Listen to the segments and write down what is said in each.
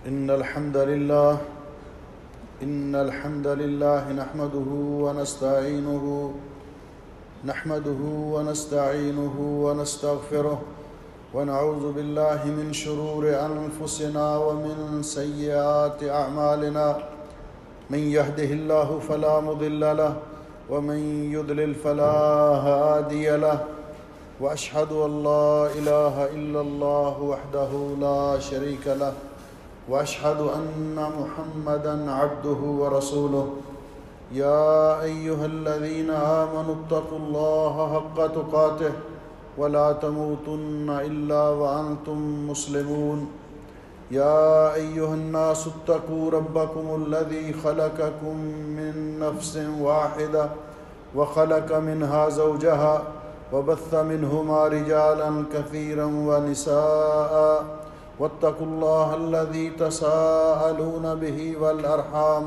إن الحمد لله نحمده ونستغفره ونعوذ بالله من شرور أنفسنا ومن سيئات أعمالنا من يهده الله فلا مضل له ومن يضلل فلا هادي له وأشهد أن لا إله إلا الله وحده لا شريك له وأشهد أن محمدًا عبده ورسوله يا أيها الذين آمنوا اتقوا الله حق تقاته ولا تموتن إلا وأنتم مسلمون يا أيها الناس اتقوا ربكم الذي خلقكم من نفس واحدة وخلق منها زوجها وبث منهما رجالا كثيرا ونساء واتقوا الله الذي تساءلون به والأرحام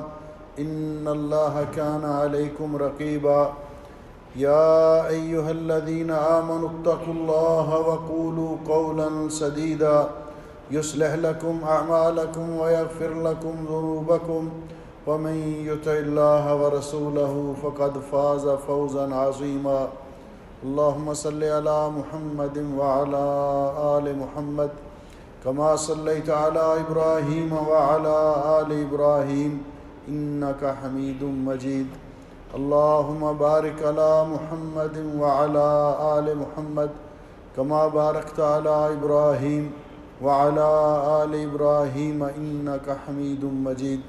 إن الله كان عليكم رقيبا يا أيها الذين آمنوا اتقوا الله وقولوا قولا سديدا يصلح لكم أعمالكم ويغفر لكم ذنوبكم ومن يطع الله ورسوله فقد فاز فوزا عظيما اللهم صل على محمد وعلى آل محمد كما صليت على إبراهيم وعلى آل إبراهيم إنك حميد مجيد اللهم بارك على محمد وعلى آل محمد كما باركت على إبراهيم وعلى آل إبراهيم إنك حميد مجيد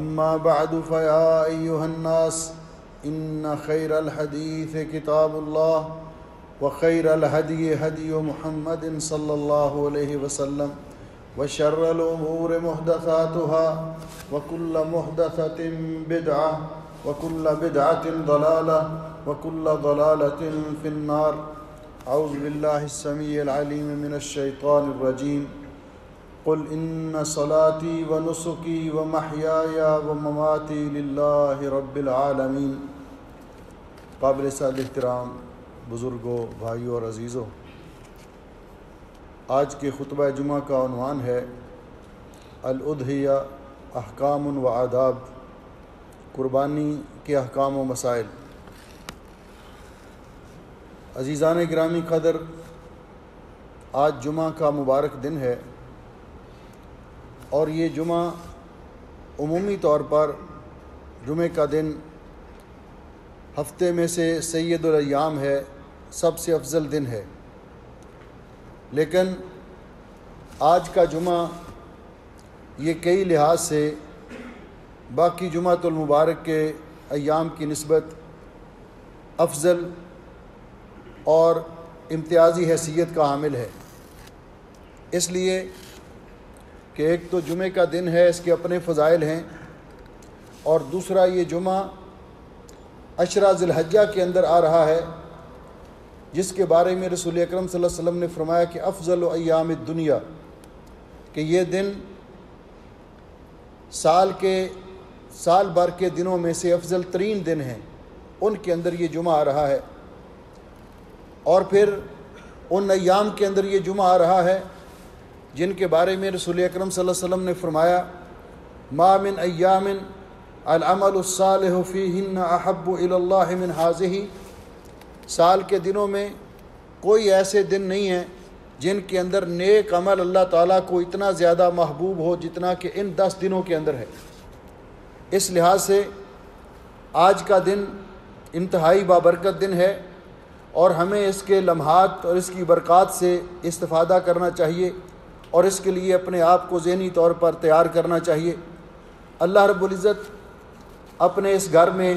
أما بعد فيا أيها الناس إن خير الحديث كتاب الله وخير الهدي هدي محمد صلى الله عليه وسلم وشر الأمور محدثاتها وكل محدثة بدعة وكل بدعة ضلالة وكل ضلالة في النار أعوذ بالله السميع العليم من الشيطان الرجيم قل إن صلاتي ونسكي ومحياي ومماتي لله رب العالمين قابل صد احترام بزرگوں، بھائیوں اور عزیزوں، آج کے خطبہ جمعہ کا عنوان ہے الاضحیہ احکام و آداب، قربانی کے احکام و مسائل۔ عزیزان گرامی قدر، آج جمعہ کا مبارک دن ہے، اور یہ جمعہ عمومی طور پر جمعے کا دن ہفتے میں سے سید الایام ہے، سب سے افضل دن ہے، لیکن آج کا جمعہ یہ کئی لحاظ سے باقی جمعۃ المبارک کے ایام کی نسبت افضل اور امتیازی حیثیت کا حامل ہے، اس لیے کہ ایک تو جمعے کا دن ہے، اس کے اپنے فضائل ہیں، اور دوسرا یہ جمعہ عشرہ ذی الحجہ کے اندر آ رہا ہے، جس کے بارے میں رسول اکرم صلی اللہ علیہ وسلم نے فرمایا کہ افضل ایام الدنیا، کہ یہ دن سال بھر کے دنوں میں سے افضل ترین دن ہیں، ان کے اندر یہ جمعہ آ رہا ہے، اور پھر ان ایام کے اندر یہ جمعہ آ رہا ہے جن کے بارے میں رسول اکرم صلی اللہ علیہ وسلم نے فرمایا ما من ایام العمل الصالح فیہن احب الی اللہ من ھذہ، سال کے دنوں میں کوئی ایسے دن نہیں ہیں جن کے اندر نیک عمل اللہ تعالیٰ کو اتنا زیادہ محبوب ہو جتنا کہ ان 10 دنوں کے اندر ہے۔ اس لحاظ سے آج کا دن انتہائی بابرکت دن ہے، اور ہمیں اس کے لمحات اور اس کی برکات سے استفادہ کرنا چاہیے، اور اس کے لیے اپنے آپ کو ذہنی طور پر تیار کرنا چاہیے۔ اللہ رب العزت اپنے اس گھر میں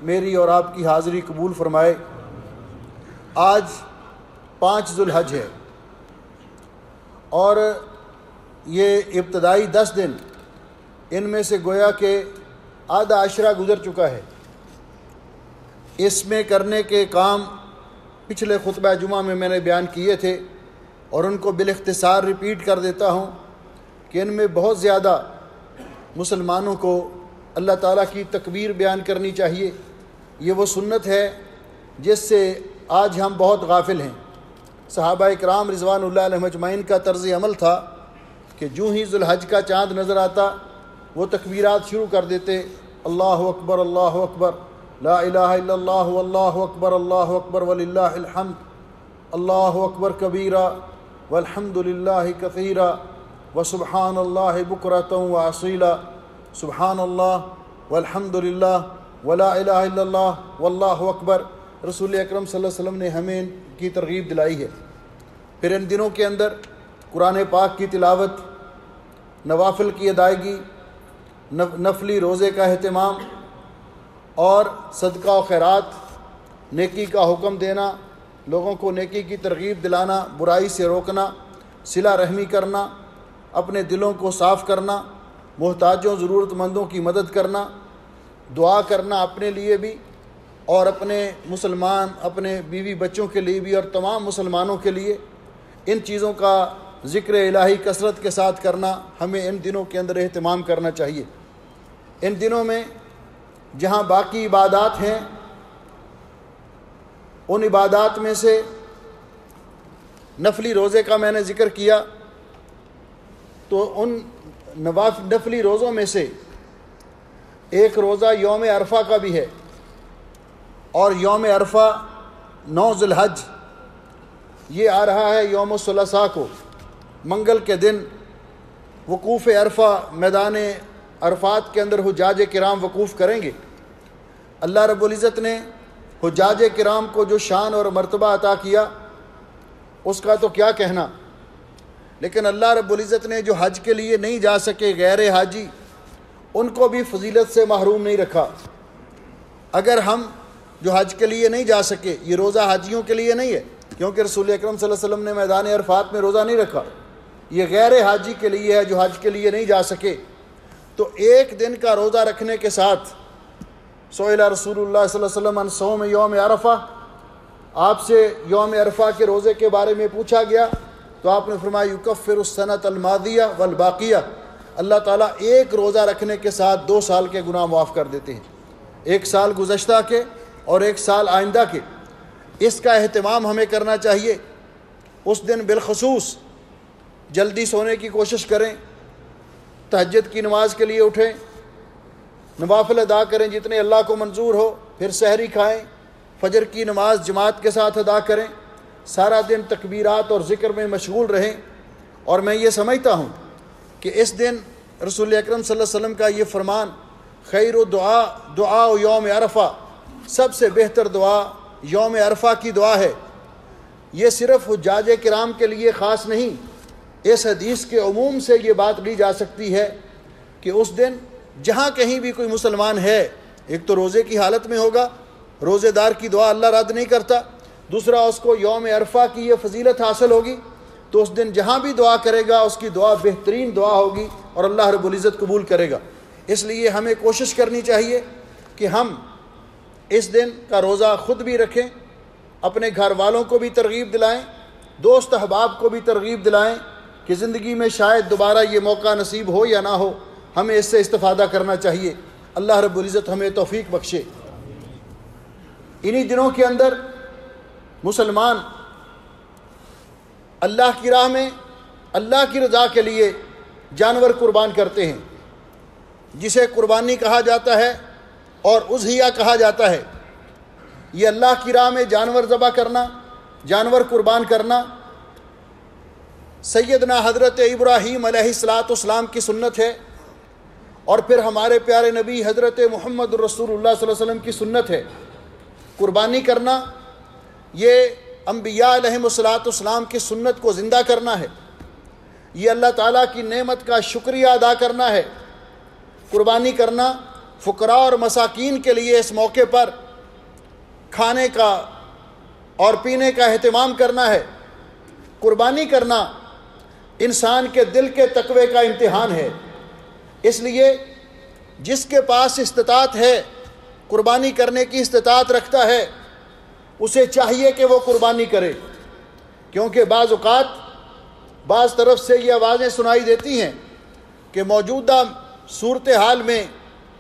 میری اور آپ کی حاضری قبول فرمائے۔ آج 5 ذو الحج ہے، اور یہ ابتدائی 10 دن ان میں سے گویا کہ آدھا عشرہ گزر چکا ہے۔ اس میں کرنے کے کام پچھلے خطبہ جمعہ میں نے بیان کیے تھے، اور ان کو بالاختصار ریپیٹ کر دیتا ہوں کہ ان میں بہت زیادہ مسلمانوں کو اللہ تعالیٰ کی تکبیر بیان کرنی چاہیے۔ یہ وہ سنت ہے جس سے آج ہم بہت غافل ہیں۔ صحابہ اکرام رضوان اللہ علیہم اجمعین کا طرز عمل تھا کہ جو ہی ذوالحج کا چاند نظر آتا وہ تکبیرات شروع کر دیتے، اللہ اکبر لا الہ الا اللہ واللہ اکبر وللہ الحمد، اللہ اکبر کبیرہ والحمد للہ کثیرہ وسبحان اللہ بکرۃ واصیلا، سبحان اللہ والحمد للہ ولا الہ الا اللہ واللہ اکبر۔ رسول اکرم صلی اللہ علیہ وسلم نے ہمیں ان کی ترغیب دلائی ہے۔ پھر ان دنوں کے اندر قرآن پاک کی تلاوت، نوافل کی ادائیگی، نفلی روزے کا اہتمام اور صدقہ و خیرات، نیکی کا حکم دینا، لوگوں کو نیکی کی ترغیب دلانا، برائی سے روکنا، صلہ رحمی کرنا، اپنے دلوں کو صاف کرنا، محتاجوں ضرورت مندوں کی مدد کرنا، دعا کرنا اپنے لیے بھی اور اپنے بیوی بچوں کے لیے بھی اور تمام مسلمانوں کے لیے، ان چیزوں کا ذکر الہی کثرت کے ساتھ کرنا ہمیں ان دنوں کے اندر اہتمام کرنا چاہیے۔ ان دنوں میں جہاں باقی عبادات ہیں، ان عبادات میں سے نفلی روزے کا میں نے ذکر کیا، تو ان نفلی روزوں میں سے ایک روزہ یوم عرفہ کا بھی ہے، اور یوم عرفہ 9 ذوالحج یہ آ رہا ہے یوم الثلاثاء کو، منگل کے دن وقوف عرفہ، میدان عرفات کے اندر حجاج کرام وقوف کریں گے۔ اللہ رب العزت نے حجاج کرام کو جو شان اور مرتبہ عطا کیا اس کا تو کیا کہنا، لیکن اللہ رب العزت نے جو حج کے لیے نہیں جا سکے غیر حاجی، ان کو بھی فضیلت سے محروم نہیں رکھا۔ اگر ہم جو حج کے لیے نہیں جا سکے، یہ روزہ حاجیوں کے لیے نہیں ہے، کیونکہ رسول اکرم صلی اللہ علیہ وسلم نے میدان عرفات میں روزہ نہیں رکھا، یہ غیر حاجی کے لیے ہے جو حج کے لیے نہیں جا سکے۔ تو ایک دن کا روزہ رکھنے کے ساتھ سئل رسول اللہ صلی اللہ علیہ وسلم عن صوم یوم عرفہ، آپ سے یوم عرفہ کے روزے کے بارے میں پوچھا گیا تو آپ نے فرمایا یکفر السنۃ الماضیہ والباقیہ، اللہ تعالیٰ ایک روزہ رکھنے کے ساتھ 2 سال کے گناہ معاف کر دیتے ہیں، 1 سال گزشتہ کے اور 1 سال آئندہ کے۔ اس کا اہتمام ہمیں کرنا چاہیے۔ اس دن بالخصوص جلدی سونے کی کوشش کریں، تہجد کی نماز کے لیے اٹھیں، نوافل ادا کریں جتنے اللہ کو منظور ہو، پھر سحری کھائیں، فجر کی نماز جماعت کے ساتھ ادا کریں، سارا دن تکبیرات اور ذکر میں مشغول رہیں۔ اور میں یہ سمجھتا ہوں کہ اس دن رسول اکرم صلی اللہ علیہ وسلم کا یہ فرمان، خیر الدعاء دعاء یوم عرفہ، سب سے بہتر دعا یوم عرفہ کی دعا ہے۔ یہ صرف حجاج کرام کے لیے خاص نہیں، اس حدیث کے عموم سے یہ بات لی جا سکتی ہے کہ اس دن جہاں کہیں بھی کوئی مسلمان ہے، ایک تو روزے کی حالت میں ہوگا، روزے دار کی دعا اللہ رد نہیں کرتا، دوسرا اس کو یوم عرفہ کی یہ فضیلت حاصل ہوگی، تو اس دن جہاں بھی دعا کرے گا اس کی دعا بہترین دعا ہوگی اور اللہ رب العزت قبول کرے گا۔ اس لیے ہمیں کوشش کرنی چاہیے کہ ہم اس دن کا روزہ خود بھی رکھیں، اپنے گھر والوں کو بھی ترغیب دلائیں، دوست احباب کو بھی ترغیب دلائیں کہ زندگی میں شاید دوبارہ یہ موقع نصیب ہو یا نہ ہو، ہمیں اس سے استفادہ کرنا چاہیے۔ اللہ رب العزت ہمیں توفیق بخشے۔ انہی دنوں کے اندر مسلمان اللہ کی راہ میں اللہ کی رضا کے لیے جانور قربان کرتے ہیں، جسے قربانی کہا جاتا ہے اور اضحیہ کہا جاتا ہے۔ یہ اللہ کی راہ میں جانور ذبح کرنا، جانور قربان کرنا سیدنا حضرت ابراہیم علیہ السلام کی سنت ہے، اور پھر ہمارے پیارے نبی حضرت محمد رسول اللہ صلی اللہ علیہ وسلم کی سنت ہے۔ قربانی کرنا یہ انبیاء علیہم السلام کی سنت کو زندہ کرنا ہے، یہ اللہ تعالیٰ کی نعمت کا شکریہ ادا کرنا ہے۔ قربانی کرنا فقراء اور مساکین کے لیے اس موقع پر کھانے کا اور پینے کا اہتمام کرنا ہے۔ قربانی کرنا انسان کے دل کے تقوی کا امتحان ہے، اس لیے جس کے پاس استطاعت ہے، قربانی کرنے کی استطاعت رکھتا ہے، اسے چاہیے کہ وہ قربانی کرے، کیونکہ بعض اوقات بعض طرف سے یہ آوازیں سنائی دیتی ہیں کہ موجودہ صورتحال میں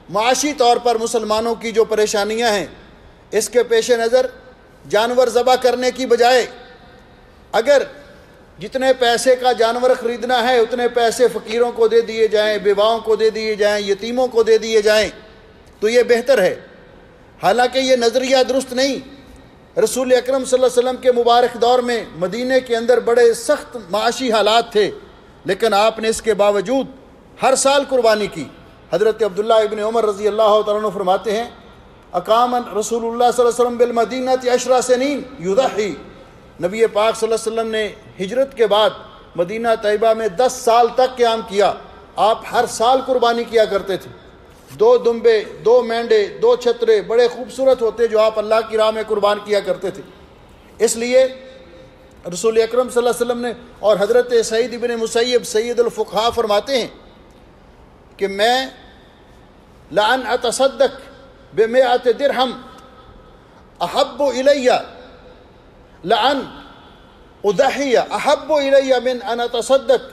معاشی طور پر مسلمانوں کی جو پریشانیاں ہیں، اس کے پیش نظر جانور ذبح کرنے کی بجائے اگر جتنے پیسے کا جانور خریدنا ہے اتنے پیسے فقیروں کو دے دیے جائیں، بیواؤں کو دے دیے جائیں، یتیموں کو دے دیے جائیں تو یہ بہتر ہے۔ حالانکہ یہ نظریہ درست نہیں۔ رسول اکرم صلی اللہ علیہ وسلم کے مبارک دور میں مدینہ کے اندر بڑے سخت معاشی حالات تھے، لیکن آپ نے اس کے باوجود ہر سال قربانی کی۔ حضرت عبداللہ ابن عمر رضی اللہ تعالیٰ عنہ فرماتے ہیں اقام رسول اللہ صلی اللہ علیہ وسلم بالمدینہ 10 سنین یضحی، نبی پاک صلی اللہ علیہ وسلم نے ہجرت کے بعد مدینہ طیبہ میں 10 سال تک قیام کیا۔ آپ ہر سال قربانی کیا کرتے تھے۔ 2 دمبے، 2 مینڈے، 2 چھترے بڑے خوبصورت ہوتے جو آپ اللہ کی راہ میں قربان کیا کرتے تھے۔ اس لیے رسول اکرم صلی اللہ علیہ وسلم نے، اور حضرت سعید ابن مسیب سید الفقہاء فرماتے ہیں کہ میں لأن اتصدق ب100 درہم احب الی لأن اضحی احب الی من ان اتصدق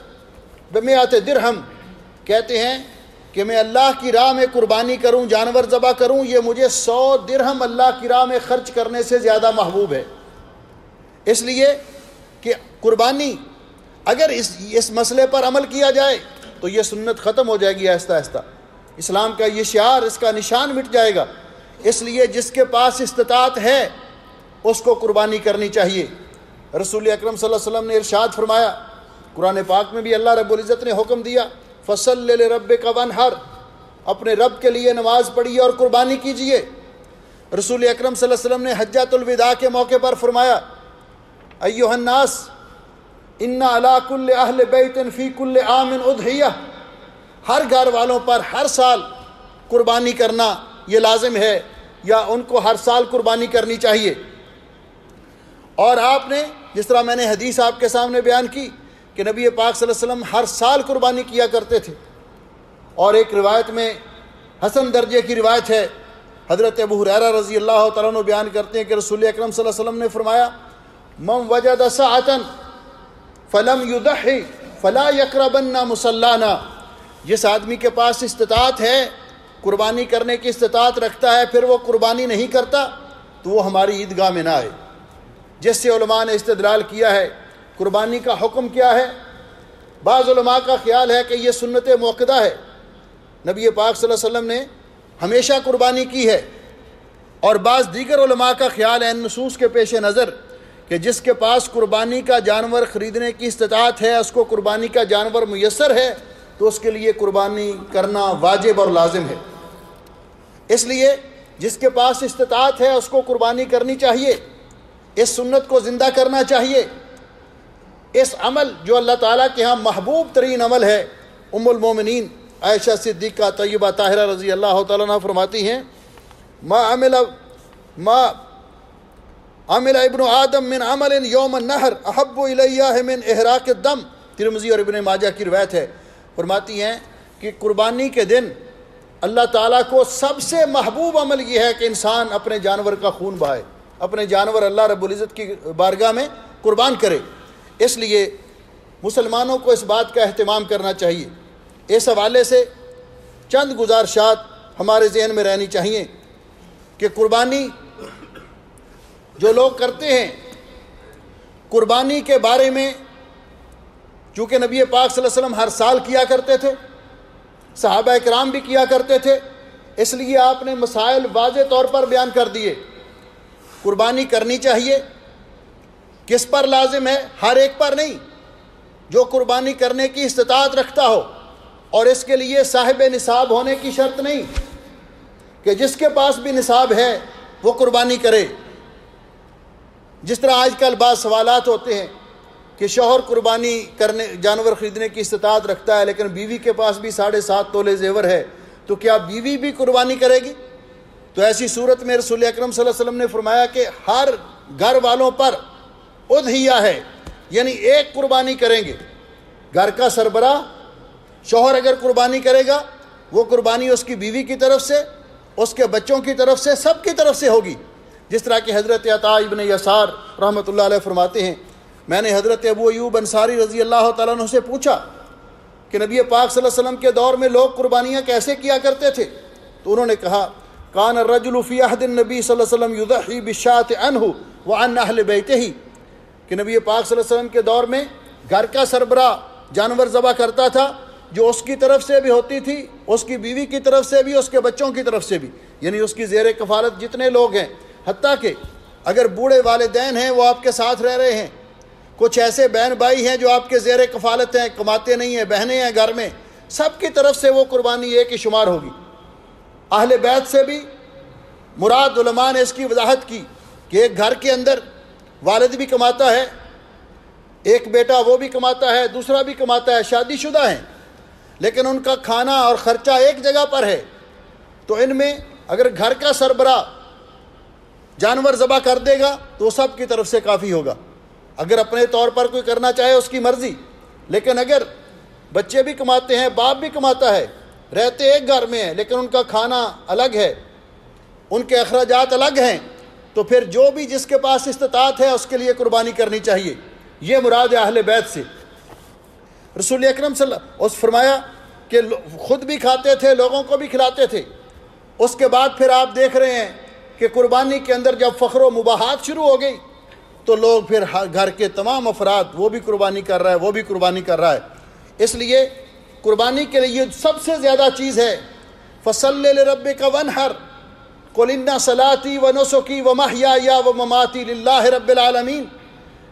ب100 درہم، کہتے ہیں کہ میں اللہ کی راہ میں قربانی کروں، جانور ذبح کروں، یہ مجھے 100 درہم اللہ کی راہ میں خرچ کرنے سے زیادہ محبوب ہے۔ اس لیے کہ قربانی اگر اس مسئلے پر عمل کیا جائے تو یہ سنت ختم ہو جائے گی آہستہ آہستہ، اسلام کا یہ شعار، اس کا نشان مٹ جائے گا۔ اس لیے جس کے پاس استطاعت ہے اس کو قربانی کرنی چاہیے۔ رسول اکرم صلی اللہ علیہ وسلم نے ارشاد فرمایا، قرآن پاک میں بھی اللہ رب العزت نے حکم دیا فَصَلِّ لِرَبِّكَ وَانْحَرْ، اپنے رب کے لیے نماز پڑھیے اور قربانی کیجیے۔ رسول اکرم صلی اللہ علیہ وسلم نے حجۃ الوداع کے موقع پر فرمایا ایھا الناس ان علی کل اہل بیت فی کل عام اضحیہ، ہر گھر والوں پر ہر سال قربانی کرنا یہ لازم ہے، یا ان کو ہر سال قربانی کرنی چاہیے۔ اور آپ نے جس طرح میں نے حدیث آپ کے سامنے بیان کی کہ نبی پاک صلی اللہ علیہ وسلم ہر سال قربانی کیا کرتے تھے۔ اور ایک روایت میں حسن درجے کی روایت ہے، حضرت ابو ہریرہ رضی اللہ تعالیٰ عنہ بیان کرتے ہیں کہ رسول اکرم صلی اللہ علیہ وسلم نے فرمایا من وجد سعۃ فلم یضحی فلا یقربن مصلانا، جس آدمی کے پاس استطاعت ہے، قربانی کرنے کی استطاعت رکھتا ہے، پھر وہ قربانی نہیں کرتا تو وہ ہماری عیدگاہ میں نہ آئے۔ جس سے علماء نے استدلال کیا ہے قربانی کا حکم کیا ہے۔ بعض علماء کا خیال ہے کہ یہ سنت موقدہ ہے، نبی پاک صلی اللہ علیہ وسلم نے ہمیشہ قربانی کی ہے، اور بعض دیگر علماء کا خیال ہے ان نصوص کے پیش نظر کہ جس کے پاس قربانی کا جانور خریدنے کی استطاعت ہے، اس کو قربانی کا جانور میسر ہے، تو اس کے لیے قربانی کرنا واجب اور لازم ہے۔ اس لیے جس کے پاس استطاعت ہے اس کو قربانی کرنی چاہیے، اس سنت کو زندہ کرنا چاہیے۔ اس عمل جو اللہ تعالیٰ کے ہاں محبوب ترین عمل ہے، ام المومنین عائشہ صدیقہ طیبہ طاہرہ رضی اللہ تعالیٰ عنہ فرماتی ہیں ما عمل ابن آدم من عمل یوم النحر احب الیہ من احراق الدم، ترمذی اور ابن ماجہ کی روایت ہے۔ فرماتی ہیں کہ قربانی کے دن اللہ تعالیٰ کو سب سے محبوب عمل یہ ہے کہ انسان اپنے جانور کا خون بہائے، اپنے جانور اللہ رب العزت کی بارگاہ میں قربان کرے۔ اس لیے مسلمانوں کو اس بات کا اہتمام کرنا چاہیے۔ اس حوالے سے چند گزارشات ہمارے ذہن میں رہنی چاہیے کہ قربانی جو لوگ کرتے ہیں، قربانی کے بارے میں چونکہ نبی پاک صلی اللہ علیہ وسلم ہر سال کیا کرتے تھے، صحابہ کرام بھی کیا کرتے تھے، اس لیے آپ نے مسائل واضح طور پر بیان کر دیے۔ قربانی کرنی چاہیے، کس پر لازم ہے؟ ہر ایک پر نہیں، جو قربانی کرنے کی استطاعت رکھتا ہو، اور اس کے لیے صاحب نصاب ہونے کی شرط نہیں کہ جس کے پاس بھی نصاب ہے وہ قربانی کرے۔ جس طرح آج کل بعض سوالات ہوتے ہیں کہ شوہر قربانی کرنے جانور خریدنے کی استطاعت رکھتا ہے لیکن بیوی کے پاس بھی 7.5 تولے زیور ہے، تو کیا بیوی بھی قربانی کرے گی؟ تو ایسی صورت میں رسول اکرم صلی اللہ علیہ وسلم نے فرمایا کہ ہر گھر والوں پر اضحیہ ہے، یعنی ایک قربانی کریں گے۔ گھر کا سربراہ شوہر اگر قربانی کرے گا، وہ قربانی اس کی بیوی کی طرف سے، اس کے بچوں کی طرف سے، سب کی طرف سے ہوگی۔ جس طرح کہ حضرت عطا ابن یسار رحمۃ اللہ علیہ فرماتے ہیں میں نے حضرت ابو ایوب انصاری رضی اللہ تعالیٰ عنہ سے پوچھا کہ نبی پاک صلی اللہ علیہ وسلم کے دور میں لوگ قربانیاں کیسے کیا کرتے تھے؟ تو انہوں نے کہا کان الرجل فی عہد النبی صلی اللہ علیہ وسلم یضحی بالشاۃ عنہ وعن اہل بیتہ، کہ نبی پاک صلی اللہ علیہ وسلم کے دور میں گھر کا سربراہ جانور ذبح کرتا تھا، جو اس کی طرف سے بھی ہوتی تھی، اس کی بیوی کی طرف سے بھی، اس کے بچوں کی طرف سے بھی، یعنی اس کی زیر کفالت جتنے لوگ ہیں، حتیٰ کہ اگر بوڑھے والدین ہیں وہ آپ کے ساتھ رہ رہے ہیں، کچھ ایسے بہن بھائی ہیں جو آپ کے زیر کفالت ہیں، کماتے نہیں ہیں، بہنیں ہیں گھر میں، سب کی طرف سے وہ قربانی ایک ہی شمار ہوگی۔ اہل بیت سے بھی مراد علماء نے اس کی وضاحت کی کہ ایک گھر کے اندر والد بھی کماتا ہے، ایک بیٹا وہ بھی کماتا ہے، دوسرا بھی کماتا ہے، شادی شدہ ہیں، لیکن ان کا کھانا اور خرچہ ایک جگہ پر ہے، تو ان میں اگر گھر کا سربراہ جانور ذبح کر دے گا تو وہ سب کی طرف سے کافی ہوگا۔ اگر اپنے طور پر کوئی کرنا چاہے اس کی مرضی، لیکن اگر بچے بھی کماتے ہیں، باپ بھی کماتا ہے، رہتے ایک گھر میں ہیں لیکن ان کا کھانا الگ ہے، ان کے اخراجات الگ ہیں، تو پھر جو بھی جس کے پاس استطاعت ہے اس کے لیے قربانی کرنی چاہیے۔ یہ مراد ہے اہل بیت سے۔ رسول اکرم صلی اللہ علیہ وسلم اس فرمایا کہ خود بھی کھاتے تھے، لوگوں کو بھی کھلاتے تھے۔ اس کے بعد پھر آپ دیکھ رہے ہیں کہ قربانی کے اندر جب فخر و مباحات شروع ہو گئی تو لوگ پھر گھر کے تمام افراد، وہ بھی قربانی کر رہا ہے، وہ بھی قربانی کر رہا ہے۔ اس لیے قربانی کے لیے سب سے زیادہ چیز ہے فَصَلِّ لِرَبِّكَ وَانْحَرْ قُلْ إِنَّ صَلَاتِي وَنُسُكِي وَمَحْيَايَ وَمَمَاتِي لِلَّهِ رَبِّ الْعَالَمِينَ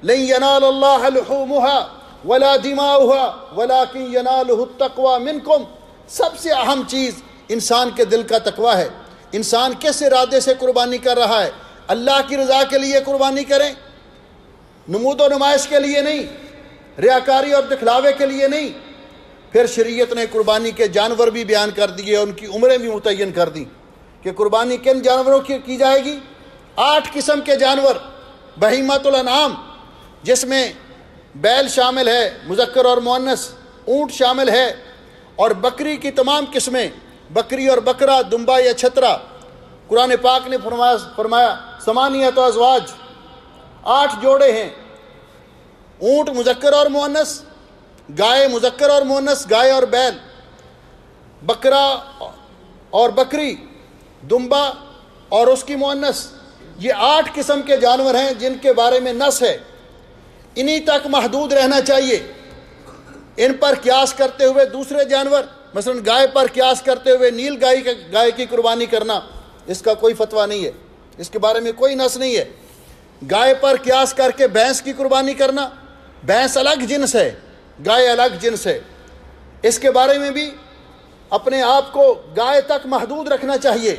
لَن يَنَالَ اللَّهَ لُحُومُهَا وَلَا دِمَاؤُهَا وَلَكِنْ يَنَالُهُ التَّقْوَى مِنْكُمْ۔ سب سے اہم چیز انسان کے دل کا تقوی ہے۔ انسان کس ارادے سے قربانی کر رہا ہے؟ اللہ کی رضا کے لیے قربانی کریں، نمود و نمائش کے لیے نہیں، ریاکاری اور دکھلاوے کے لیے نہیں۔ پھر شریعت نے قربانی کے جانور بھی بیان کر دیے، ان کی عمریں بھی متعین کر دیں کہ قربانی کن جانوروں کی جائے گی۔ 8 قسم کے جانور، بہیمۃ الانعام جس میں بیل شامل ہے، مذکر اور مؤنث، اونٹ شامل ہے، اور بکری کی تمام قسمیں، بکری اور بکرا، دمبا یا چھترا۔ قرآن پاک نے فرمایا ثمانیۃ ازواج، 8 جوڑے ہیں، اونٹ مذکر اور مؤنث، گائے مذکر اور مؤنث، گائے اور بیل، بکرا اور بکری، دمبا اور اس کی مؤنث۔ یہ 8 قسم کے جانور ہیں جن کے بارے میں نص ہے، انہی تک محدود رہنا چاہیے۔ ان پر قیاس کرتے ہوئے دوسرے جانور، مثلا گائے پر قیاس کرتے ہوئے نیل گائے کی قربانی کرنا، اس کا کوئی فتویٰ نہیں ہے، اس کے بارے میں کوئی نص نہیں ہے۔ گائے پر قیاس کر کے بھینس کی قربانی کرنا، بھینس الگ جنس ہے، گائے الگ جنس ہے، اس کے بارے میں بھی اپنے آپ کو گائے تک محدود رکھنا چاہیے۔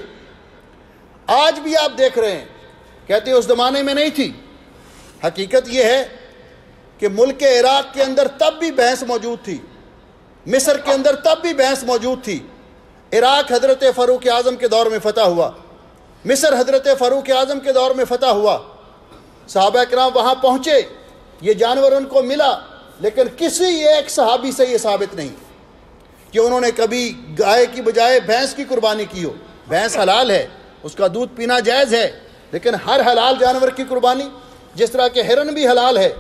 آج بھی آپ دیکھ رہے ہیں، کہتے ہیں اس زمانے میں نہیں تھی، حقیقت یہ ہے کہ ملک عراق کے اندر تب بھی بھینس موجود تھی، مصر کے اندر تب بھی بھینس موجود تھی۔ عراق حضرت فاروق اعظم کے دور میں فتح ہوا، مصر حضرت فاروق اعظم کے دور میں فتح ہوا، صحابہ کرام وہاں پہنچے، یہ جانور ان کو ملا، لیکن کسی ایک صحابی سے یہ ثابت نہیں کہ انہوں نے کبھی گائے کی بجائے بھینس کی قربانی کی ہو۔ بھینس حلال ہے، اس کا دودھ پینا جائز ہے، لیکن ہر حلال جانور کی قربانی، جس طرح کہ ہرن بھی حلال ہے،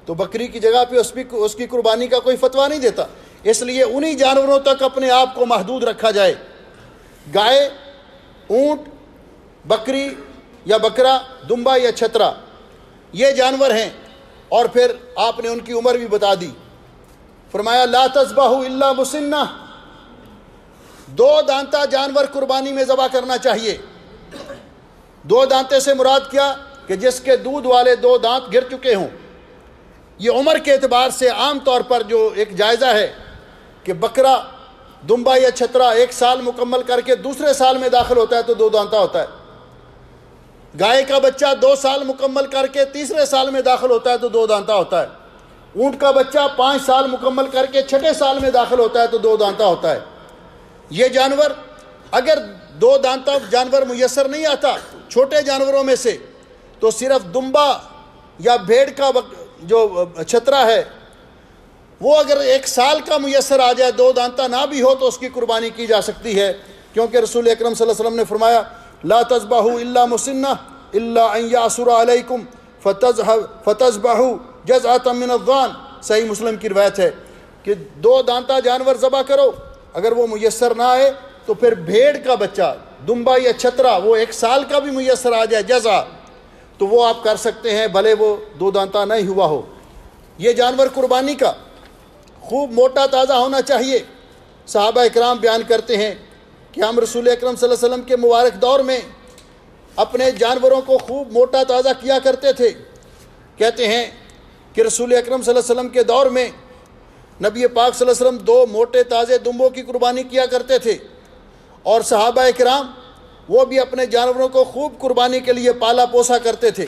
تو بکری کی جگہ پہ اس کی قربانی کا کوئی فتویٰ نہیں دیتا۔ اس لیے انہی جانوروں تک اپنے آپ کو محدود رکھا جائے۔ گائے، اونٹ، بکری یا بکرا، دمبا یا چھترا، یہ جانور ہیں۔ اور پھر آپ نے ان کی عمر بھی بتا دی، فرمایا لا تذبحوا الا مسنہ، 2 دانتہ جانور قربانی میں ذبح کرنا چاہیے۔ 2 دانتے سے مراد کیا کہ جس کے دودھ والے 2 دانت گر چکے ہوں۔ یہ عمر کے اعتبار سے عام طور پر جو ایک جائزہ ہے کہ بکرا، دمبا یا چھترا 1 سال مکمل کر کے دوسرے سال میں داخل ہوتا ہے تو 2 دانتہ ہوتا ہے۔ گائے کا بچہ 2 سال مکمل کر کے تیسرے سال میں داخل ہوتا ہے تو 2 دانتہ ہوتا ہے۔ اونٹ کا بچہ 5 سال مکمل کر کے 6 سال میں داخل ہوتا ہے تو 2 دانتہ ہوتا ہے۔ یہ جانور اگر 2 دانتہ جانور میسر نہیں آتا چھوٹے جانوروں میں سے، تو صرف دمبا یا بھیڑ کا جو چھترا ہے وہ اگر 1 سال کا میسر آ جائے، 2 دانتہ نہ بھی ہو، تو اس کی قربانی کی جا سکتی ہے، کیونکہ رسول اکرم صلی اللہ علیہ وسلم نے فرمایا لا تذبحوا الا مسنہ الا ان یعثر علیکم فتذبحوا جزعة من الضان۔ صحیح مسلم کی روایت ہے کہ 2 دانتہ جانور ذبح کرو، اگر وہ میسر نہ آئے تو پھر بھیڑ کا بچہ، دمبا یا چھترا، وہ 1 سال کا بھی میسر آ جائے جزع، تو وہ آپ کر سکتے ہیں، بھلے وہ 2 دانتہ نہیں ہوا ہو۔ یہ جانور قربانی کا خوب موٹا تازہ ہونا چاہیے۔ صحابہ اکرام بیان کرتے ہیں کہ ہم رسول اکرم صلی اللہ علیہ وسلم کے مبارک دور میں اپنے جانوروں کو خوب موٹا تازہ کیا کرتے تھے۔ کہتے ہیں کہ رسول اکرم صلی اللہ علیہ وسلم کے دور میں نبی پاک صلی اللہ علیہ وسلم 2 موٹے تازے دمبوں کی قربانی کیا کرتے تھے، اور صحابہ اکرام وہ بھی اپنے جانوروں کو خوب قربانی کے لیے پالا پوسا کرتے تھے۔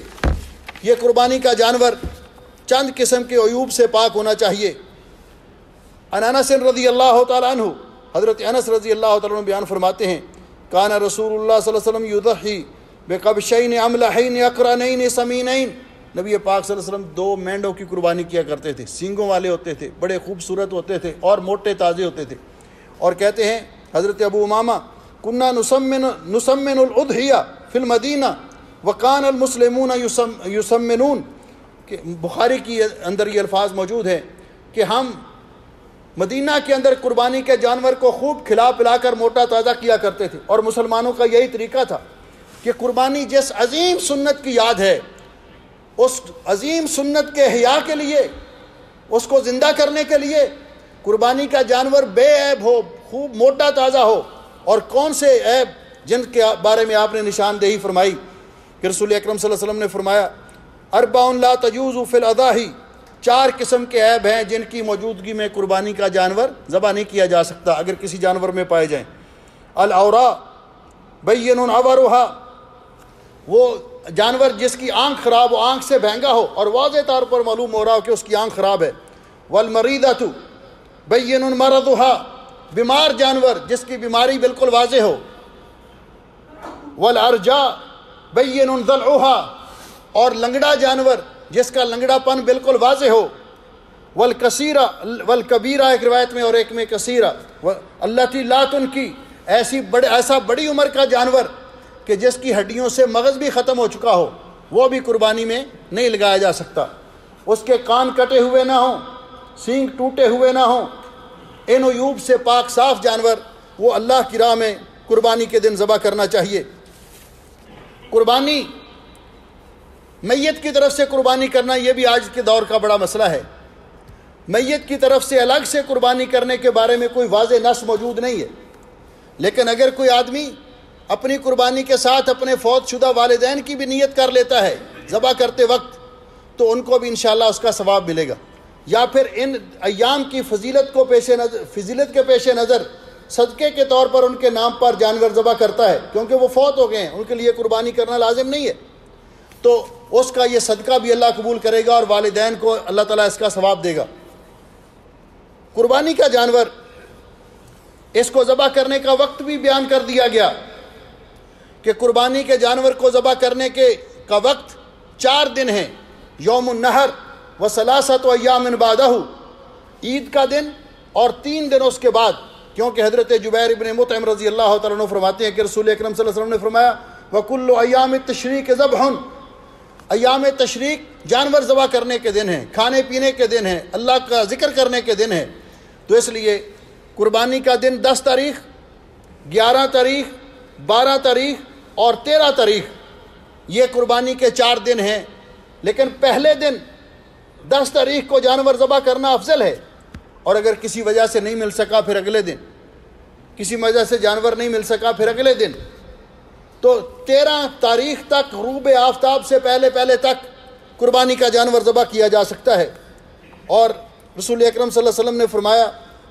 یہ قربانی کا جانور چند قسم کے عیوب سے پاک ہونا چاہیے۔ انس رضی اللہ تعالیٰ عنہ، حضرت انس رضی اللہ تعالیٰ عنہ بیان فرماتے ہیں کان رسول اللہ صلی اللہ علیہ وسلم یضحی بقبشین املحین اقرنین سمینین، نبی پاک صلی اللہ علیہ وسلم 2 مینڈوں کی قربانی کیا کرتے تھے، سینگوں والے ہوتے تھے، بڑے خوبصورت ہوتے تھے اور موٹے تازے ہوتے تھے۔ اور کہتے ہیں حضرت ابو امامہ کننا نسمن الاضحیہ فی المدینہ وکان المسلمون یسمنون، کہ بخاری کی اندر یہ الفاظ موجود ہیں کہ ہم مدینہ کے اندر قربانی کے جانور کو خوب کھلا پلا کر موٹا تازہ کیا کرتے تھے، اور مسلمانوں کا یہی طریقہ تھا کہ قربانی جس عظیم سنت کی یاد ہے، اس عظیم سنت کے احیاء کے لیے، اس کو زندہ کرنے کے لیے قربانی کا جانور بے عیب ہو، خوب موٹا تازہ ہو۔ اور کون سے عیب جن کے بارے میں آپ نے نشاندہی فرمائی کہ رسول اکرم صلی اللہ علیہ وسلم نے فرمایا اربع لا تجوز فی الاضاحی، 4 قسم کے عیب ہیں جن کی موجودگی میں قربانی کا جانور ذبح نہیں کیا جا سکتا اگر کسی جانور میں پائے جائیں۔ العوراء بین عورها، وہ جانور جس کی آنکھ خراب ہو، آنکھ سے بہنگا ہو اور واضح طور پر معلوم ہو رہا ہو کہ اس کی آنکھ خراب ہے۔ والمریضۃ بین مرضها، بیمار جانور جس کی بیماری بالکل واضح ہو۔ والارجاء بین ضلعها، اور لنگڑا جانور جس کا لنگڑا پن بالکل واضح ہو۔ والکثیرہ والکبیرہ، ایک روایت میں اور ایک میں کثیرہ، التی لا تنکی، ایسا بڑی عمر کا جانور کہ جس کی ہڈیوں سے مغز بھی ختم ہو چکا ہو، وہ بھی قربانی میں نہیں لگایا جا سکتا۔ اس کے کان کٹے ہوئے نہ ہوں، سینگ ٹوٹے ہوئے نہ ہوں، ان عیوب سے پاک صاف جانور وہ اللہ کی راہ میں قربانی کے دن ذبح کرنا چاہیے۔ قربانی میت کی طرف سے قربانی کرنا یہ بھی آج کے دور کا بڑا مسئلہ ہے۔ میت کی طرف سے الگ سے قربانی کرنے کے بارے میں کوئی واضح نص موجود نہیں ہے، لیکن اگر کوئی آدمی اپنی قربانی کے ساتھ اپنے فوت شدہ والدین کی بھی نیت کر لیتا ہے ذبح کرتے وقت، تو ان کو بھی انشاءاللہ اس کا ثواب ملے گا۔ یا پھر ان ایام کی فضیلت کے پیش نظر صدقے کے طور پر ان کے نام پر جانور ذبح کرتا ہے، کیونکہ وہ فوت ہو گئے ہیں، ان کے لیے قربانی کرنا لازم نہیں ہے، تو اس کا یہ صدقہ بھی اللہ قبول کرے گا اور والدین کو اللہ تعالیٰ اس کا ثواب دے گا۔ قربانی کا جانور، اس کو ذبح کرنے کا وقت بھی بیان کر دیا گیا کہ قربانی کے جانور کو ذبح کرنے کا وقت 4 دن ہیں، یوم النحر وثلاثۃ ایام بعدہ، عید کا دن اور 3 دن اس کے بعد، کیونکہ حضرت جبیر ابن مطعم رضی اللہ تعالیٰ عنہ فرماتے ہیں کہ رسول اکرم صلی اللہ علیہ وسلم نے فرمایا وَكُلُّ أَيَّامِ التَّشْرِيقِ ذَبْحٌ، ایام تشریق جانور ذبح کرنے کے دن ہیں، کھانے پینے کے دن ہیں، اللہ کا ذکر کرنے کے دن ہیں۔ تو اس لیے قربانی کا دن 10 تاریخ، 11 تاریخ، 12 تاریخ اور 13 تاریخ، یہ قربانی کے 4 دن ہیں، لیکن پہلے دن 10 تاریخ کو جانور ذبح کرنا افضل ہے، اور اگر کسی وجہ سے نہیں مل سکا پھر اگلے دن، کسی وجہ سے جانور نہیں مل سکا پھر اگلے دن، تو 13 تاریخ تک غروب آفتاب سے پہلے تک قربانی کا جانور ذبح کیا جا سکتا ہے۔ اور رسول اکرم صلی اللہ علیہ وسلم نے فرمایا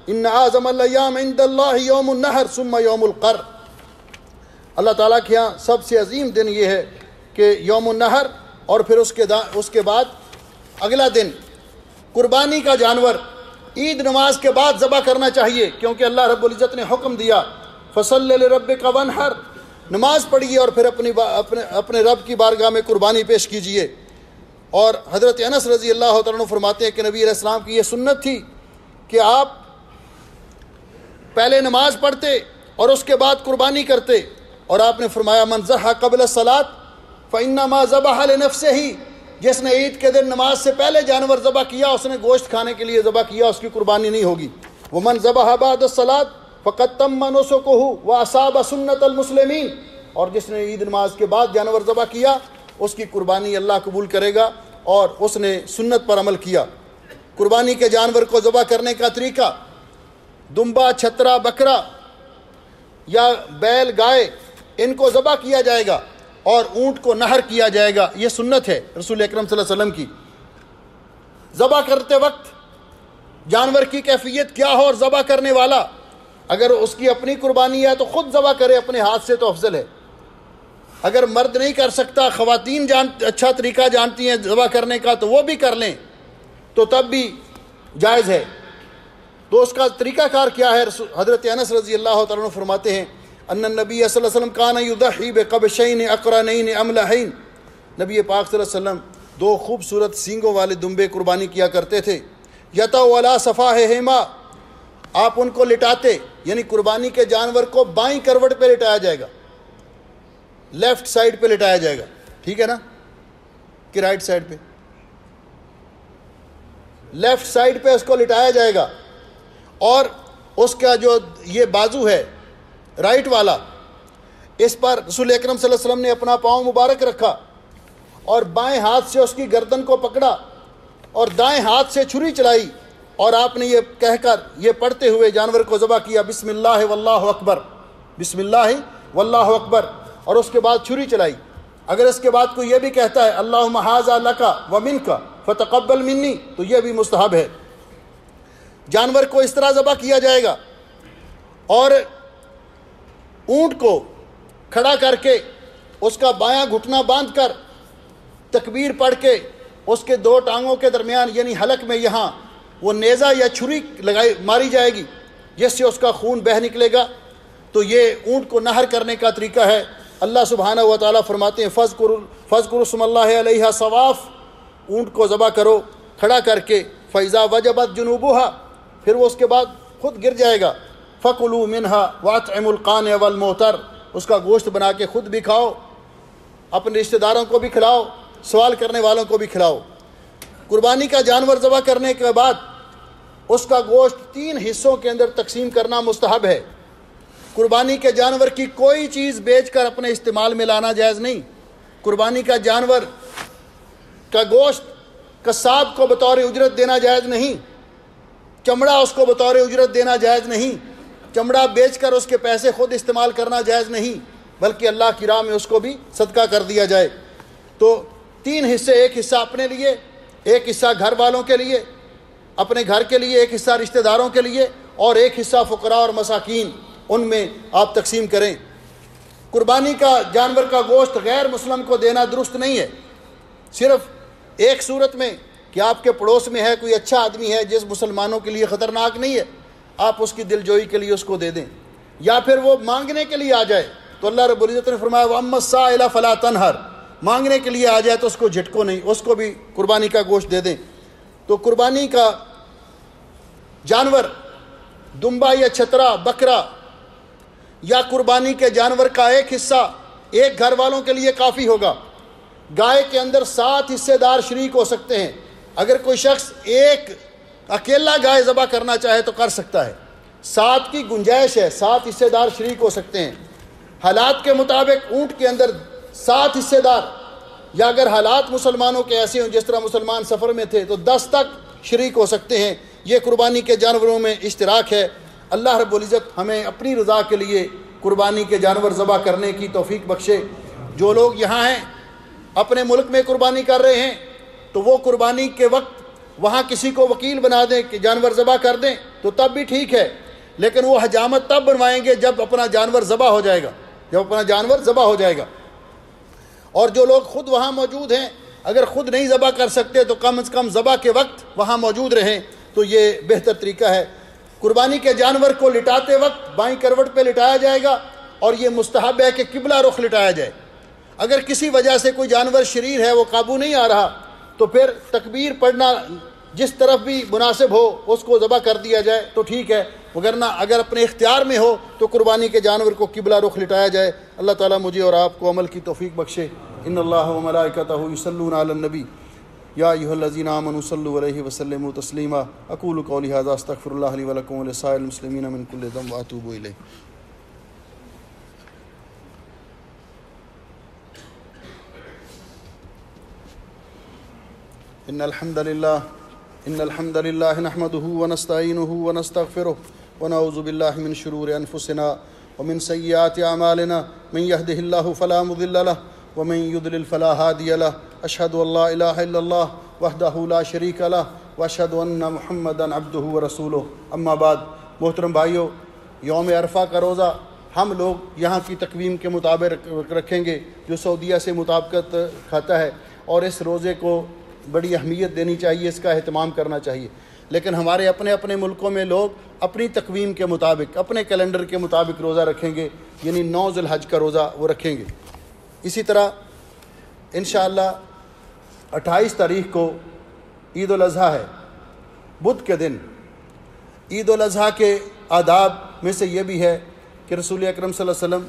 ان اعظم الایام عند اللہ یوم النحر ثم یوم القر، اللہ تعالیٰ کے یہاں سب سے عظیم دن یہ ہے کہ یوم النحر، اور پھر اس کے بعد اگلا دن قربانی کا جانور عید نماز کے بعد ذبح کرنا چاہیے، کیونکہ اللہ رب العزت نے حکم دیا فصل لربک وانحر، نماز پڑھیے اور پھر اپنے رب کی بارگاہ میں قربانی پیش کیجیے۔ اور حضرت انس رضی اللہ تعالیٰ عنہ فرماتے ہیں کہ نبی علیہ السلام کی یہ سنت تھی کہ آپ پہلے نماز پڑھتے اور اس کے بعد قربانی کرتے، اور آپ نے فرمایا من ضحى قبل الصلاة فإنما ذبح لنفسه، جس نے عید کے دن نماز سے پہلے جانور ذبح کیا اس نے گوشت کھانے کے لیے ذبح کیا، اس کی قربانی نہیں ہوگی۔ ومن ذبح بعد الصلاة فقد تم نسکہ واصاب سنت المسلمین، اور جس نے عید نماز کے بعد جانور ذبح کیا اس کی قربانی اللہ قبول کرے گا اور اس نے سنت پر عمل کیا۔ قربانی کے جانور کو ذبح کرنے کا طریقہ، دمبا، چھترا، بکرا یا بیل، گائے، ان کو ذبح کیا جائے گا اور اونٹ کو نہر کیا جائے گا. یہ سنت ہے رسول اکرم صلی اللہ علیہ وسلم کی. ذبح کرتے وقت جانور کی کیفیت کیا ہو، اور ذبح کرنے والا اگر اس کی اپنی قربانی ہے تو خود ذبح کرے اپنے ہاتھ سے تو افضل ہے. اگر مرد نہیں کر سکتا، خواتین اچھا طریقہ جانتی ہیں ذبح کرنے کا تو وہ بھی کر لیں تو تب بھی جائز ہے. تو اس کا طریقہ کار کیا ہے؟ حضرت انس رضی اللہ تعالیٰ عنہ فرماتے ہیں ان النبی صلی اللہ علیہ وسلم کان یضحی بقبشین اقرنین املحین، نبی پاک صلی اللہ علیہ وسلم دو خوبصورت سینگوں والے دمبے قربانی کیا کرتے تھے. یطأ علی صفاحہما، آپ ان کو لٹاتے، یعنی قربانی کے جانور کو بائیں کروٹ پہ لٹایا جائے گا، لیفٹ سائڈ پہ لٹایا جائے گا، ٹھیک ہے نا، کہ رائٹ سائڈ پہ؟ لیفٹ سائڈ پہ اس کو لٹایا جائے گا، اور اس کا جو یہ بازو ہے رائٹ والا، اس پر رسول اکرم صلی اللہ علیہ وسلم نے اپنا پاؤں مبارک رکھا اور بائیں ہاتھ سے اس کی گردن کو پکڑا اور دائیں ہاتھ سے چھری چلائی، اور آپ نے یہ کہہ کر، یہ پڑھتے ہوئے جانور کو ذبح کیا، بسم اللہ واللہ اکبر، بسم اللہ واللہ اکبر، اور اس کے بعد چھری چلائی. اگر اس کے بعد کوئی یہ بھی کہتا ہے اللہم ھذا لک ومنک فتقبل منی، تو یہ بھی مستحب ہے. جانور کو اس طرح ذبح کیا جائے گا، اور اونٹ کو کھڑا کر کے اس کا بایاں گھٹنا باندھ کر تکبیر پڑھ کے اس کے دو ٹانگوں کے درمیان یعنی حلق میں یہاں وہ نیزہ یا چھری ماری جائے گی جس سے اس کا خون بہہ نکلے گا. تو یہ اونٹ کو نہر کرنے کا طریقہ ہے. اللہ سبحانہ و تعالیٰ فرماتے ہیں فَاذْكُرُوا اسْمَ اللَّهِ عَلَيْهَا صَوَافٍ، اونٹ کو ذبح کرو کھڑا کر کے، فَإِذَا وَجَبَتْ جُنُوبُهَا، پھر وہ اس کے بعد خود گر جائے گا. فَكُلُوا مِنْهَا وَأَطْعِمُوا الْقَانِعَ وَالْمُعْتَرَّ، اس کا گوشت بنا کے خود بھی کھاؤ، اپنے رشتہ داروں کو بھی کھلاؤ، سوال کرنے والوں کو بھی کھلاؤ. قربانی کا جانور ذبح کرنے کے بعد اس کا گوشت 3 حصوں کے اندر تقسیم کرنا مستحب ہے. قربانی کے جانور کی کوئی چیز بیچ کر اپنے استعمال میں لانا جائز نہیں. قربانی کا جانور کا گوشت قصاب کو بطور اجرت دینا جائز نہیں، چمڑا اس کو بطور اجرت دینا جائز نہیں، چمڑا بیچ کر اس کے پیسے خود استعمال کرنا جائز نہیں، بلکہ اللہ کی راہ میں اس کو بھی صدقہ کر دیا جائے. تو 3 حصے، ایک حصہ اپنے لیے، ایک حصہ گھر والوں کے لیے، اپنے گھر کے لیے، ایک حصہ رشتہ داروں کے لیے، اور ایک حصہ فقراء اور مساکین، ان میں آپ تقسیم کریں. قربانی کا جانور کا گوشت غیر مسلم کو دینا درست نہیں ہے، صرف ایک صورت میں کہ آپ کے پڑوس میں ہے کوئی اچھا آدمی ہے جس مسلمانوں کے لیے خطرناک نہیں ہے، آپ اس کی دل جوئی کے لیے اس کو دے دیں، یا پھر وہ مانگنے کے لیے آ جائے تو اللہ رب العزت نے فرمایا وَأَمَّا السَّائِلَ فَلَا تَنْهَرْ، مانگنے کے لیے آ جائے تو اس کو جھٹکو نہیں، اس کو بھی قربانی کا گوشت دے دیں. تو قربانی کا جانور دمبا یا چھترا، بکرا یا قربانی کے جانور کا ایک حصہ ایک گھر والوں کے لیے کافی ہوگا. گائے کے اندر 7 حصے دار شریک ہو سکتے ہیں. اگر کوئی شخص ایک اکیلا گائے ذبح کرنا چاہے تو کر سکتا ہے، 7 کی گنجائش ہے، 7 حصے دار شریک ہو سکتے ہیں. حالات کے مطابق اونٹ کے اندر 7 حصے دار، یا اگر حالات مسلمانوں کے ایسے ہوں جس طرح مسلمان سفر میں تھے تو 10 تک شریک ہو سکتے ہیں. یہ قربانی کے جانوروں میں اشتراک ہے. اللہ رب العزت ہمیں اپنی رضا کے لیے قربانی کے جانور ذبح کرنے کی توفیق بخشے. جو لوگ یہاں ہیں اپنے ملک میں قربانی کر رہے ہیں تو وہ قربانی کے وقت وہاں کسی کو وکیل بنا دیں کہ جانور ذبح کر دیں تو تب بھی ٹھیک ہے، لیکن وہ حجامت تب بنوائیں گے جب اپنا جانور ذبح ہو جائے گا، جب اپنا جانور ذبح ہو جائے گا. اور جو لوگ خود وہاں موجود ہیں اگر خود نہیں ذبح کر سکتے تو کم از کم ذبح کے وقت وہاں موجود رہیں تو یہ بہتر طریقہ ہے. قربانی کے جانور کو لٹاتے وقت بائیں کروٹ پہ لٹایا جائے گا، اور یہ مستحب ہے کہ قبلہ رخ لٹایا جائے. اگر کسی وجہ سے کوئی جانور شریر ہے وہ قابو نہیں آ رہا تو پھر تکبیر پڑھنا جس طرف بھی مناسب ہو اس کو ذبح کر دیا جائے تو ٹھیک ہے، وگرنہ اگر اپنے اختیار میں ہو تو قربانی کے جانور کو قبلہ رخ لٹایا جائے. اللہ تعالیٰ مجھے اور آپ کو عمل کی توفیق بخشے. ان اللہ و ملائکتہ یصلون علی النبی یا ایھا الذین آمنوا صلوا علیہ وسلموا تسلیما. اقول قولی ھذا استغفر اللہ لی ولکم ولسائر المسلمین من کل ذنب واتوب الیہ. ان الحمد للہ إن الحمد لله نحمده ونستعينه ونستغفره ونعوذ بالله من شرور أنفسنا ومن سيئات أعمالنا من يهده الله فلا مضل له ومن يضلل فلا هادي له أشهد أن لا إله إلا الله وحده لا شريك له وأشهد أن محمدا عبده ورسوله أما بعد. محترم بھائیو، یوم عرفہ کا روزہ ہم لوگ یہاں کی تقویم کے مطابق رکھیں گے جو سعودیہ سے مطابقت کھاتا ہے، اور اس روزے کو بڑی اہمیت دینی چاہیے، اس کا اہتمام کرنا چاہیے. لیکن ہمارے اپنے اپنے ملکوں میں لوگ اپنی تقویم کے مطابق، اپنے کیلنڈر کے مطابق روزہ رکھیں گے، یعنی 9 ذی الحج کا روزہ وہ رکھیں گے. اسی طرح انشاءاللہ 28 تاریخ کو عید الاضحیٰ ہے، بدھ کے دن. عید الاضحیٰ کے آداب میں سے یہ بھی ہے کہ رسول اکرم صلی اللہ علیہ وسلم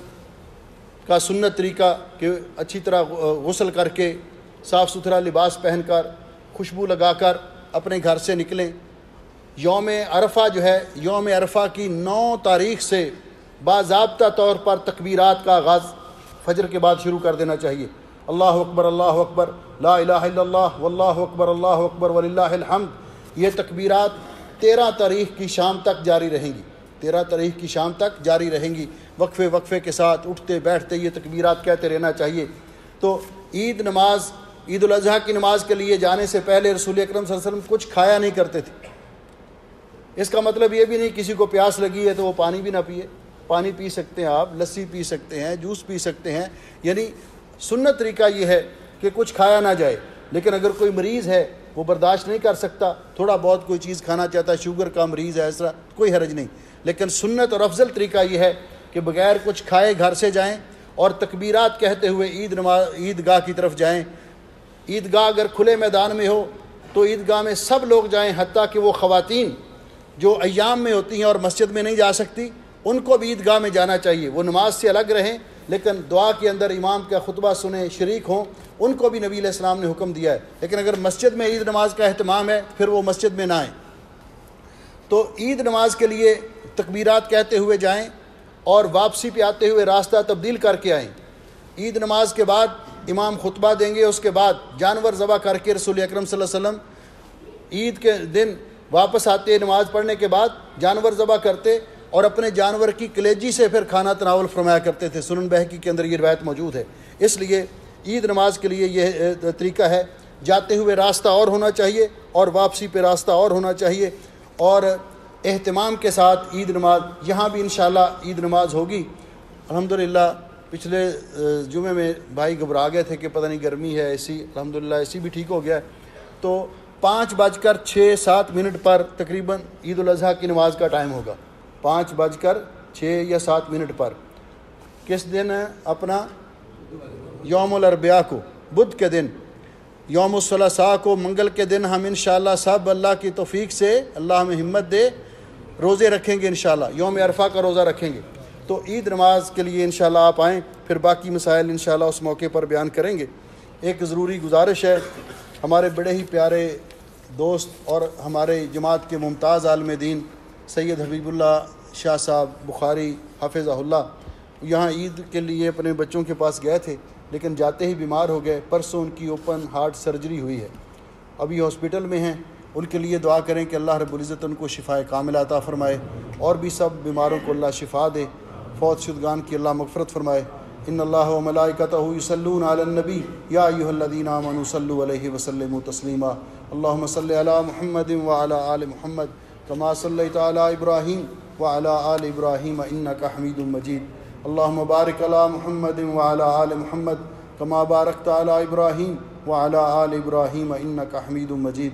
کا سنت طریقہ کہ اچھی طرح غسل کر کے صاف ستھرا لباس پہن کر خوشبو لگا کر اپنے گھر سے نکلیں. یوم عرفہ جو ہے، یوم عرفہ کی 9 تاریخ سے باضابطہ طور پر تکبیرات کا آغاز فجر کے بعد شروع کر دینا چاہیے. اللہ اکبر اللہ اکبر لا الہ الا اللہ واللہ اکبر اللہ اکبر وللہ الحمد. یہ تکبیرات 13 تاریخ کی شام تک جاری رہیں گی، 13 تاریخ کی شام تک جاری رہیں گی. وقفے کے ساتھ اٹھتے بیٹھتے یہ تکبیرات کہتے رہنا چاہیے. تو عید الاضحیٰ کی نماز کے لیے جانے سے پہلے رسول اکرم صلی اللہ علیہ وسلم کچھ کھایا نہیں کرتے تھے. اس کا مطلب یہ بھی نہیں کسی کو پیاس لگی ہے تو وہ پانی بھی نہ پیے. پانی پی سکتے ہیں، آپ لسی پی سکتے ہیں، جوس پی سکتے ہیں. یعنی سنت طریقہ یہ ہے کہ کچھ کھایا نہ جائے. لیکن اگر کوئی مریض ہے، وہ برداشت نہیں کر سکتا، تھوڑا بہت کوئی چیز کھانا چاہتا ہے، شوگر کا مریض ہے، ایسا کوئی حرج نہیں. لیکن سنت اور افضل طریقہ یہ ہے کہ بغیر کچھ کھائے گھر سے جائیں اور تکبیرات کہتے ہوئے عیدگاہ کی طرف جائیں. عیدگاہ اگر کھلے میدان میں ہو تو عیدگاہ میں سب لوگ جائیں، حتیٰ کہ وہ خواتین جو ایام میں ہوتی ہیں اور مسجد میں نہیں جا سکتی، ان کو بھی عیدگاہ میں جانا چاہیے. وہ نماز سے الگ رہیں لیکن دعا کے اندر امام کا خطبہ سنیں، شریک ہوں. ان کو بھی نبی علیہ السلام نے حکم دیا ہے. لیکن اگر مسجد میں عید نماز کا اہتمام ہے پھر وہ مسجد میں نہ آئیں. تو عید نماز کے لیے تکبیرات کہتے ہوئے جائیں اور واپسی پہ آتے ہوئے راستہ تبدیل کر کے آئیں. عید نماز کے بعد امام خطبہ دیں گے، اس کے بعد جانور ذبح کر کے رسول اکرم صلی اللہ علیہ وسلم عید کے دن واپس آتے، نماز پڑھنے کے بعد جانور ذبح کرتے اور اپنے جانور کی کلیجی سے پھر کھانا تناول فرمایا کرتے تھے. سنن بہقی کے اندر یہ روایت موجود ہے. اس لیے عید نماز کے لیے یہ طریقہ ہے. جاتے ہوئے راستہ اور ہونا چاہیے اور واپسی پہ راستہ اور ہونا چاہیے، اور اہتمام کے ساتھ عید نماز یہاں بھی انشاءاللہ عید نماز ہوگی. الحمدللہ پچھلے جمعے میں بھائی گھبرا گئے تھے کہ پتہ نہیں گرمی ہے، الحمدللہ اے سی بھی ٹھیک ہو گیا ہے. تو 5:06-7 پر تقریباً عید الاضحیٰ کی نماز کا ٹائم ہوگا. 5:06 یا 7 پر. کس دن اپنا یوم الاربعاء کو، بدھ کے دن. یوم الثلاثاء کو، منگل کے دن ہم انشاءاللہ سب اللہ کی توفیق سے، اللہ ہمیں ہمت دے، روزے رکھیں گے انشاءاللہ. یوم عرفہ کا روزہ رکھیں گے. تو عید نماز کے لیے انشاءاللہ آپ آئیں، پھر باقی مسائل انشاءاللہ اس موقع پر بیان کریں گے. ایک ضروری گزارش ہے، ہمارے بڑے ہی پیارے دوست اور ہمارے جماعت کے ممتاز عالم دین سید حبیب اللہ شاہ صاحب بخاری حافظہ اللہ یہاں عید کے لیے اپنے بچوں کے پاس گئے تھے، لیکن جاتے ہی بیمار ہو گئے. پرسوں ان کی اوپن ہارٹ سرجری ہوئی ہے، ابھی ہاسپٹل میں ہیں. ان کے لیے دعا کریں کہ اللہ رب العزت ان کو شفائے کاملہ عطا فرمائے، اور بھی سب بیماروں کو اللہ شفا دے. فوت شدگان کی اللہ مغفرت فرمائے. ان اللہ و ملائکتہ یصلون علی النبی یا ایھا الذین آمنوا صلوا علیہ وسلموا تسلیما. اللہم صلی علی محمد وعلی آل محمد کما صلیت علی ابراہیم وعلی آل ابراہیم انک حمید مجید. اللہم بارک علی محمد وعلی آل محمد کما بارکت علی ابراہیم وعلی آل ابراہیم انک حمید مجید.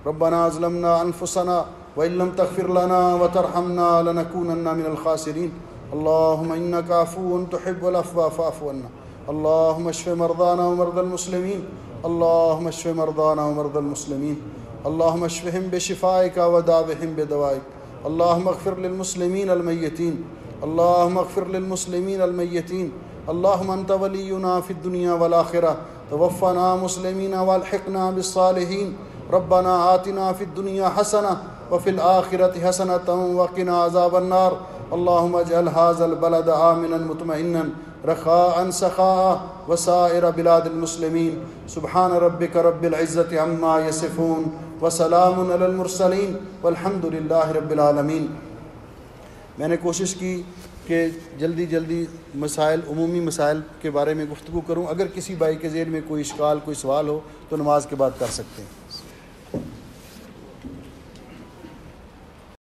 ربنا ظلمنا انفسنا وان لم تغفر لنا وترحمنا لنکونن من الخاسرین. اللهم إنك عفو تحب العفو فاعف عنا. اللهم اشف مرضانا ومرضى المسلمين. اللهم اشف مرضانا ومرضى المسلمين. اللهم اشفهم بشفائك وداوهم بدوائك. اللهم اغفر للمسلمين الميتين. اللهم اغفر للمسلمين الميتين. اللهم أنت ولينا في الدنيا والآخرة. توفنا مسلمين والحقنا بالصالحين. ربنا آتنا في الدنيا حسنة وفي الآخرة حسنة وقنا عذاب النار. اللهم اجعل هذا البلد آمنا مطمئنا رخاء سخاء وسائر بلاد المسلمين. سبحان ربك رب العزة عما يصفون وسلام علی المرسلین والحمد للہ رب العالمین۔ میں نے کوشش کی کہ جلدی مسائل، عمومی مسائل کے بارے میں گفتگو کروں۔ اگر کسی بھائی کے ذہن میں کوئی اشکال، کوئی سوال ہو تو نماز کے بعد کر سکتے ہیں۔